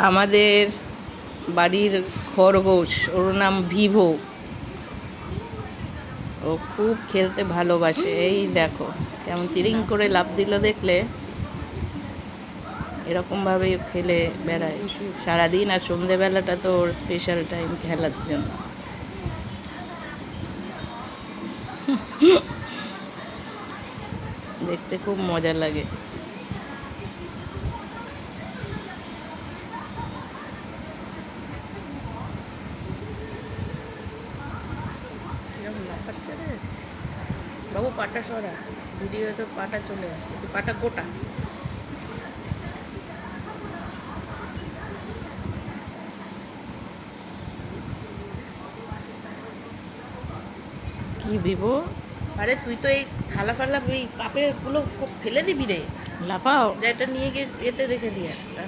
আমাদের বাড়ির খরগোশ, ওর নাম ভিভো। ও খুব খেলতে ভালোবাসে। এই দেখো কেমন তিরিং করে লাফ দিল দেখলে। এরকমভাবেই খেলে বেড়ায় সারাদিন, আর সন্ধেবেলাটা তো ওর স্পেশাল টাইম খেলার জন্য। দেখতে খুব মজা লাগে। বাবু পাটা সরা, ভিডিওতে পাটা চলে আসছে, পাটা গোটা। কি ভিভো? আরে তুই তো এই থালা ফালা এই কাপের গুলো ফেলে দিবি রে। লাফাও। এটা নিয়ে গিয়ে এতে রেখে দিয়ে